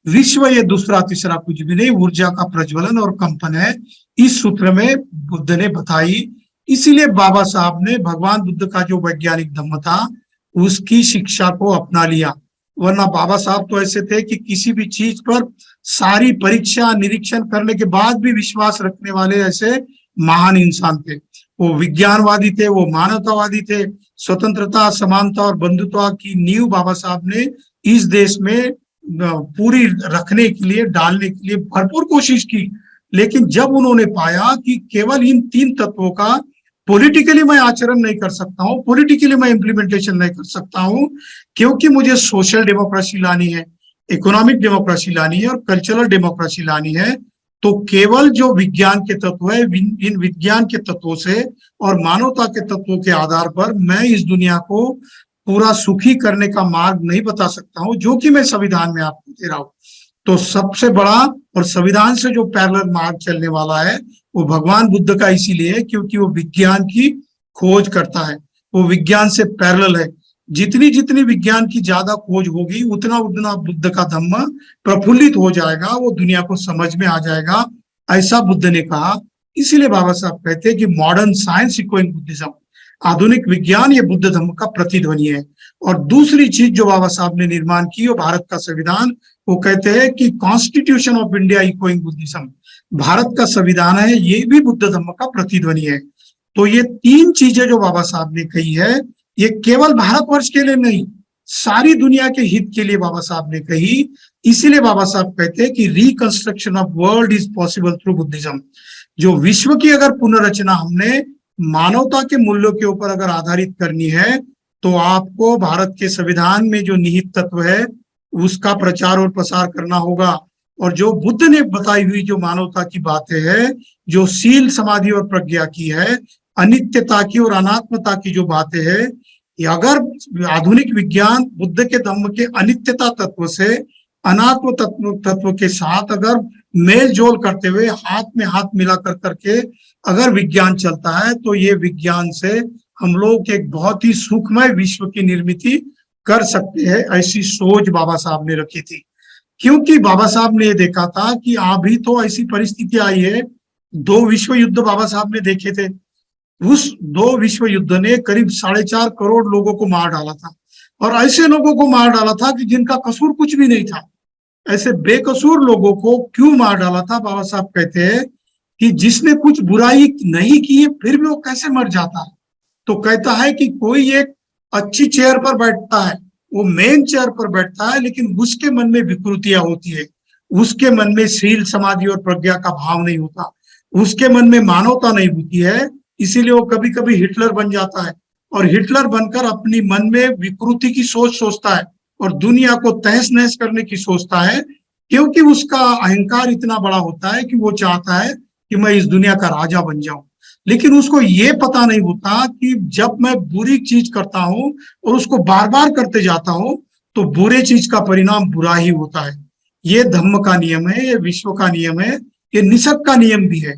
विश्व ये दूसरा तीसरा कुछ भी नहीं, ऊर्जा का प्रज्वलन और कंपन है, इस सूत्र में बुद्ध ने बताई। इसीलिए बाबा साहब ने भगवान बुद्ध का जो वैज्ञानिक धम्म था उसकी शिक्षा को अपना लिया। वरना बाबा साहब तो ऐसे थे कि किसी भी चीज पर सारी परीक्षा निरीक्षण करने के बाद भी विश्वास रखने वाले ऐसे महान इंसान थे। वो विज्ञानवादी थे, वो मानवतावादी थे। स्वतंत्रता, समानता और बंधुत्व की नींव बाबा साहब ने इस देश में पूरी रखने के लिए, डालने के लिए भरपूर कोशिश की। लेकिन जब उन्होंने पाया कि केवल इन 3 तत्वों का पॉलिटिकली मैं आचरण नहीं कर सकता हूँ, पॉलिटिकली मैं इम्प्लीमेंटेशन नहीं कर सकता हूँ, क्योंकि मुझे सोशल डेमोक्रेसी लानी है, इकोनॉमिक डेमोक्रेसी लानी है और कल्चरल डेमोक्रेसी लानी है, तो केवल जो विज्ञान के तत्व है, इन विज्ञान के तत्वों से और मानवता के तत्वों के आधार पर मैं इस दुनिया को पूरा सुखी करने का मार्ग नहीं बता सकता हूँ, जो कि मैं संविधान में आपको दे रहा हूँ। तो सबसे बड़ा और संविधान से जो पैरेलल मार्ग चलने वाला है वो भगवान बुद्ध का इसीलिए है क्योंकि वो विज्ञान की खोज करता है, वो विज्ञान से पैरेलल है। जितनी जितनी विज्ञान की ज्यादा खोज होगी उतना उतना बुद्ध का धम्म प्रफुल्लित हो जाएगा, वो दुनिया को समझ में आ जाएगा, ऐसा बुद्ध ने कहा। इसीलिए बाबा साहब कहते हैं कि मॉडर्न साइंस इक्वलिंग बुद्धिज्म, आधुनिक विज्ञान ये बुद्ध धम्म का प्रतिध्वनि है। और दूसरी चीज जो बाबा साहब ने निर्माण की वो भारत का संविधान, वो कहते हैं कि constitution of India equalling Buddhism, Bharat का संविधान है ये भी बुद्ध धम्म का प्रतिध्वनि है। तो ये 3 चीजें जो बाबा साहब ने कही है ये केवल भारतवर्ष के लिए नहीं, सारी दुनिया के हित के लिए बाबा साहब ने कही। इसीलिए बाबा साहब कहते हैं कि reconstruction of world is possible through Buddhism. जो विश्व की अगर पुनर्रचना हमने मानवता के मूल्यों के ऊपर अगर आधारित करनी है तो आपको भारत के संविधान में जो निहित तत्व है उसका प्रचार और प्रसार करना होगा। और जो बुद्ध ने बताई हुई जो मानवता की बातें हैं, जो शील समाधि और प्रज्ञा की है, अनित्यता की और अनात्मता की जो बातें हैं, अगर आधुनिक विज्ञान बुद्ध के धम्म के अनित्यता तत्व से अनात्म तत्व के साथ अगर मेल जोल करते हुए हाथ में हाथ मिला कर करके अगर विज्ञान चलता है तो ये विज्ञान से हम लोग एक बहुत ही सुखमय विश्व की निर्मित कर सकते हैं, ऐसी सोच बाबा साहब ने रखी थी। क्योंकि बाबा साहब ने ये देखा था कि अभी तो ऐसी परिस्थिति आई है, 2 विश्व युद्ध बाबा साहब ने देखे थे, उस 2 विश्व युद्ध ने करीब 4.5 करोड़ लोगों को मार डाला था। और ऐसे लोगों को मार डाला था कि जिनका कसूर कुछ भी नहीं था। ऐसे बेकसूर लोगों को क्यों मार डाला था? बाबा साहब कहते हैं कि जिसने कुछ बुराई नहीं की है फिर भी वो कैसे मर जाता है। तो कहता है कि कोई एक अच्छी चेयर पर बैठता है, वो मेन चेयर पर बैठता है, लेकिन उसके मन में विकृतियां होती है, उसके मन में शील समाधि और प्रज्ञा का भाव नहीं होता, उसके मन में मानवता नहीं होती है। इसीलिए वो कभी कभी हिटलर बन जाता है और हिटलर बनकर अपनी मन में विकृति की सोच सोचता है और दुनिया को तहस नहस करने की सोचता है, क्योंकि उसका अहंकार इतना बड़ा होता है कि वो चाहता है कि मैं इस दुनिया का राजा बन जाऊं। लेकिन उसको ये पता नहीं होता कि जब मैं बुरी चीज करता हूं और उसको बार बार करते जाता हूं तो बुरे चीज का परिणाम बुरा ही होता है। ये धम्म का नियम है, ये विश्व का नियम है, ये निसर्ग का नियम भी है।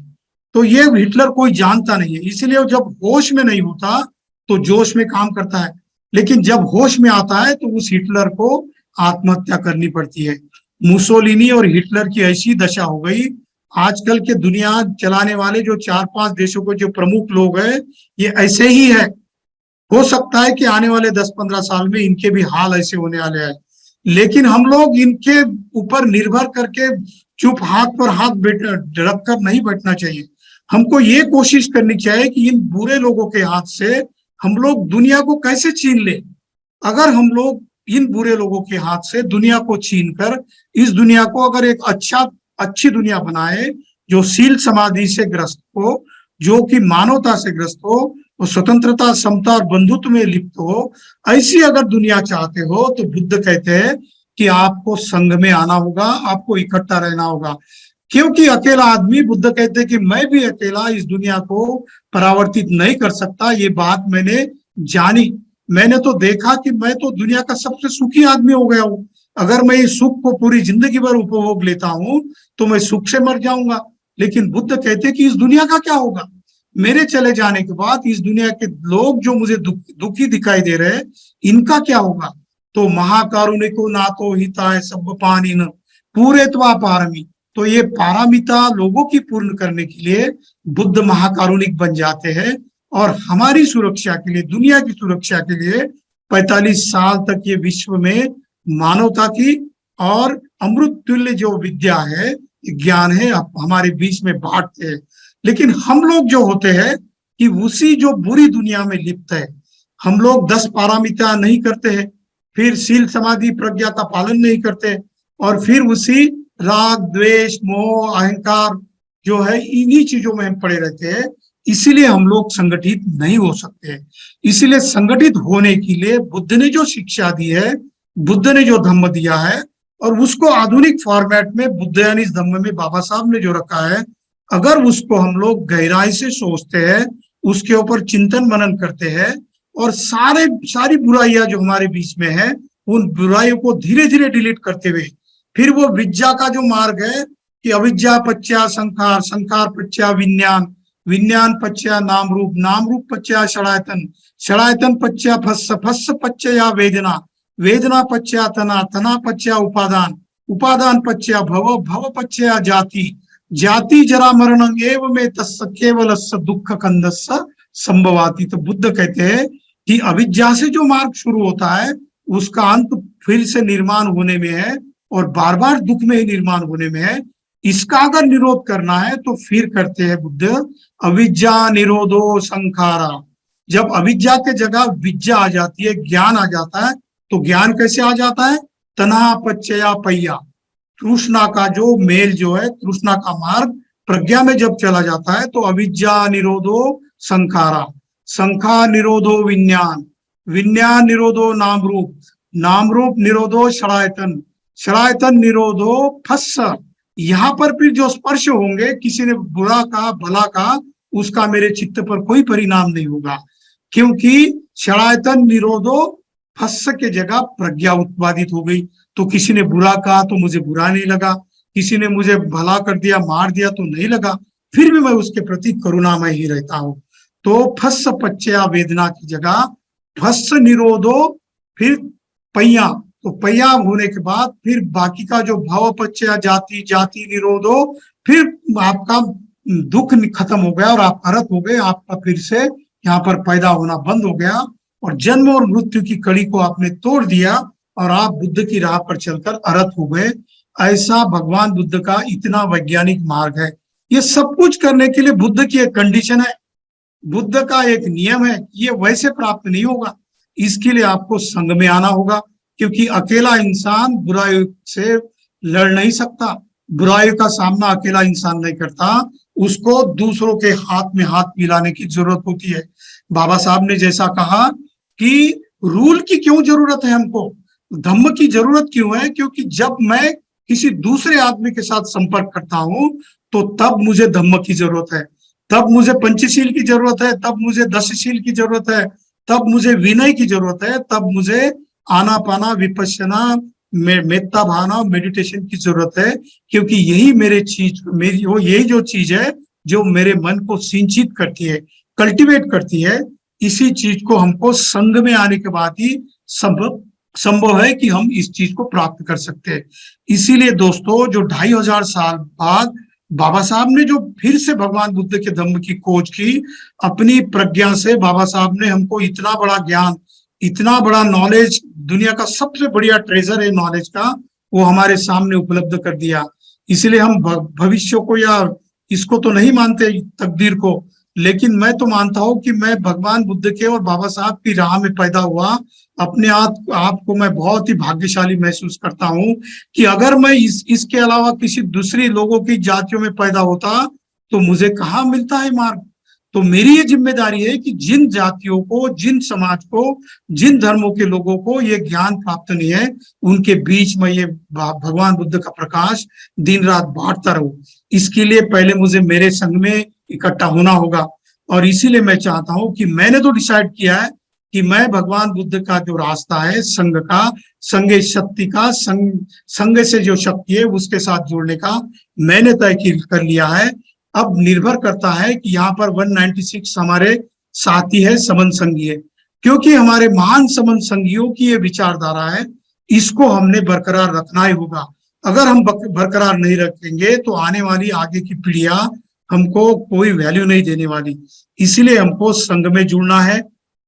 तो ये हिटलर कोई जानता नहीं है, इसलिए जब होश में नहीं होता तो जोश में काम करता है, लेकिन जब होश में आता है तो उस हिटलर को आत्महत्या करनी पड़ती है। मुसोलिनी और हिटलर की ऐसी दशा हो गई। आजकल के दुनिया चलाने वाले जो 4-5 देशों के जो प्रमुख लोग हैं ये ऐसे ही है। हो सकता है कि आने वाले 10-15 साल में इनके भी हाल ऐसे होने वाले हैं, लेकिन हम लोग इनके ऊपर निर्भर करके चुप हाथ पर हाथ रख कर नहीं बैठना चाहिए। हमको ये कोशिश करनी चाहिए कि इन बुरे लोगों के हाथ से हम लोग दुनिया को कैसे छीन ले। अगर हम लोग इन बुरे लोगों के हाथ से दुनिया को छीन कर इस दुनिया को अगर एक अच्छी दुनिया बनाए जो शील समाधि से ग्रस्त हो, जो कि मानवता से ग्रस्त हो, वो स्वतंत्रता, समता और बंधुत्व में लिप्त हो, ऐसी अगर दुनिया चाहते हो तो बुद्ध कहते हैं कि आपको संघ में आना होगा, आपको इकट्ठा रहना होगा। क्योंकि अकेला आदमी, बुद्ध कहते हैं कि मैं भी अकेला इस दुनिया को परावर्तित नहीं कर सकता। ये बात मैंने जानी, मैंने तो देखा कि मैं तो दुनिया का सबसे सुखी आदमी हो गया हूँ। अगर मैं इस सुख को पूरी जिंदगी भर उपभोग लेता हूँ तो मैं सुख से मर जाऊंगा। लेकिन बुद्ध कहते हैं कि इस दुनिया का क्या होगा? मेरे चले जाने के बाद इस दुनिया के लोग जो मुझे दुखी दिखाई दे रहे हैं, इनका क्या होगा? तो महाकारुणिको नातो हिताय सब पानिन पूरे पारमी। तो ये पारमिता लोगों की पूर्ण करने के लिए बुद्ध महाकारुणिक बन जाते हैं, और हमारी सुरक्षा के लिए, दुनिया की सुरक्षा के लिए 45 साल तक ये विश्व में मानवता की और अमृत तुल्य जो विद्या है, ज्ञान है, हमारे बीच में बांटते हैं। लेकिन हम लोग जो होते हैं कि उसी जो बुरी दुनिया में लिप्त है, हम लोग 10 पारमिता नहीं करते हैं, फिर शील समाधि प्रज्ञा का पालन नहीं करते, और फिर उसी राग द्वेष मोह अहंकार जो है, इन्हीं चीजों में हम पड़े रहते हैं। इसीलिए हम लोग संगठित नहीं हो सकते। इसीलिए संगठित होने के लिए बुद्ध ने जो शिक्षा दी है, बुद्ध ने जो धम्म दिया है, और उसको आधुनिक फॉर्मेट में बुद्ध यानी धम्म में बाबा साहब ने जो रखा है, अगर उसको हम लोग गहराई से सोचते हैं, उसके ऊपर चिंतन मनन करते हैं, और सारी बुराइयां जो हमारे बीच में है, उन बुराइयों को धीरे धीरे डिलीट करते हुए, फिर वो विद्या का जो मार्ग है कि अविद्या पच्चा संखार, संखार पच्चा विज्ञान, विज्ञान पच्चा नाम रूप, नाम रूप पच्चा षडायतन, षडायतन पच्चा फस्स, फस्स पच्चया वेदना, वेदना पच्चा तना, तना पच्चा उपादान, उपादान पच्चा भव, भव पच्चा जाति, जाति जरा मरण एव में तस्स केवल दुख कंदस्य संभवाति। तो बुद्ध कहते हैं कि अविद्या से जो मार्ग शुरू होता है, उसका अंत फिर से निर्माण होने में है, और बार बार दुख में ही निर्माण होने में है। इसका अगर निरोध करना है तो फिर करते हैं बुद्ध अविद्या निरोधो संखारा। जब अविद्या के जगह विद्या आ जाती है, ज्ञान आ जाता है, तो ज्ञान कैसे आ जाता है? तना पच्चया पहिया, तृष्णा का जो मेल जो है, तृष्णा का मार्ग प्रज्ञा में जब चला जाता है, तो अविद्या निरोधो संखारा, संखा निरोधो विज्ञान, विज्ञान निरोधो नाम रूप, नाम रूप निरोधो षडायतन, षडायतन निरोधो फस्स। यहाँ पर फिर जो स्पर्श होंगे, किसी ने बुरा का भला का, उसका मेरे चित्त पर कोई परिणाम नहीं होगा, क्योंकि षडायतन निरोधो फस्स के जगह प्रज्ञा उत्पादित हो गई। तो किसी ने बुरा कहा तो मुझे बुरा नहीं लगा, किसी ने मुझे भला कर दिया, मार दिया तो नहीं लगा, फिर भी मैं उसके प्रति करुणामय ही रहता हूं। तो फस्स पच्चया वेदना की जगह फस्स निरोधो, फिर पैया, तो पैया होने के बाद फिर बाकी का जो भव पच्चया जाति, जाति निरोधो, फिर आपका दुख खत्म हो गया और आप अरहत हो गए, आपका फिर से यहाँ पर पैदा होना बंद हो गया, और जन्म और मृत्यु की कड़ी को आपने तोड़ दिया, और आप बुद्ध की राह पर चलकर अरहत हो गए। ऐसा भगवान बुद्ध का इतना वैज्ञानिक मार्ग है। ये सब कुछ करने के लिए बुद्ध की एक कंडीशन है, बुद्ध का एक नियम है, ये वैसे प्राप्त नहीं होगा। इसके लिए आपको संग में आना होगा, क्योंकि अकेला इंसान बुराई से लड़ नहीं सकता, बुराई का सामना अकेला इंसान नहीं करता, उसको दूसरों के हाथ में हाथ मिलाने की जरूरत होती है। बाबा साहब ने जैसा कहा कि रूल की क्यों जरूरत है हमको, धम्म की जरूरत क्यों है? क्योंकि जब मैं किसी दूसरे आदमी के साथ संपर्क करता हूं, तो तब मुझे धम्म की जरूरत है, तब मुझे पंचशील की जरूरत है, तब मुझे दशशील की जरूरत है, तब मुझे विनय की जरूरत है, तब मुझे आनापाना विपश्यना मेत्ता भावना मेडिटेशन की जरूरत है। क्योंकि यही यही जो चीज है जो मेरे मन को सिंचित करती है, कल्टीवेट करती है। इसी चीज को हमको संग में आने के बाद ही संभव है कि हम इस चीज को प्राप्त कर सकते हैं। इसीलिए दोस्तों, जो 2500 साल बाद बाबा साहब ने जो फिर से भगवान बुद्ध के धम्म की खोज की, अपनी प्रज्ञा से बाबा साहब ने हमको इतना बड़ा ज्ञान, इतना बड़ा नॉलेज, दुनिया का सबसे बढ़िया ट्रेजर है नॉलेज का, वो हमारे सामने उपलब्ध कर दिया। इसलिए हम भविष्य को या इसको तो नहीं मानते, तकदीर को, लेकिन मैं तो मानता हूं कि मैं भगवान बुद्ध के और बाबा साहब की राह में पैदा हुआ। अपने आप को मैं बहुत ही भाग्यशाली महसूस करता हूं कि अगर मैं इसके अलावा किसी दूसरी लोगों की जातियों में पैदा होता तो मुझे कहाँ मिलता है मार्ग। तो मेरी ये जिम्मेदारी है कि जिन जातियों को, जिन समाज को, जिन धर्मों के लोगों को ये ज्ञान प्राप्त नहीं है, उनके बीच में ये भगवान बुद्ध का प्रकाश दिन रात बांटता रहूं। इसके लिए पहले मुझे मेरे संग में इकट्ठा होना होगा, और इसीलिए मैं चाहता हूं कि मैंने तो डिसाइड किया है कि मैं भगवान बुद्ध का जो रास्ता है, संघ का, संघ शक्ति का, संघ से जो शक्ति है उसके साथ जुड़ने का मैंने तय कर लिया है। अब निर्भर करता है कि यहाँ पर 196 हमारे साथी है, समन संगी है, क्योंकि हमारे महान समन संगियों की ये विचारधारा है, इसको हमने बरकरार रखना ही होगा। अगर हम बरकरार नहीं रखेंगे तो आने वाली आगे की पीढ़ियां हमको कोई वैल्यू नहीं देने वाली। इसलिए हमको संघ में जुड़ना है।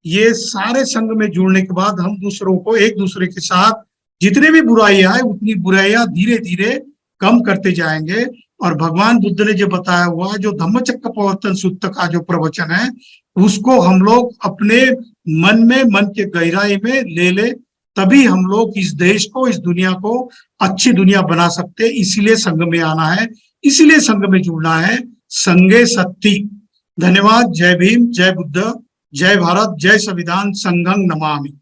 ये सारे संघ में जुड़ने के बाद हम दूसरों को, एक दूसरे के साथ जितने भी बुराइयां है उतनी बुराइयां धीरे धीरे कम करते जाएंगे। और भगवान बुद्ध ने जो बताया हुआ जो धम्मचक्र प्रवर्तन सूत्र का जो प्रवचन है, उसको हम लोग अपने मन में, मन के गहराई में ले, तभी हम लोग इस देश को, इस दुनिया को अच्छी दुनिया बना सकते। इसीलिए संघ में आना है, इसीलिए संघ में जुड़ना है। संघे शक्ति। धन्यवाद। जय भीम, जय बुद्ध, जय भारत, जय संविधान, संघं नमामि।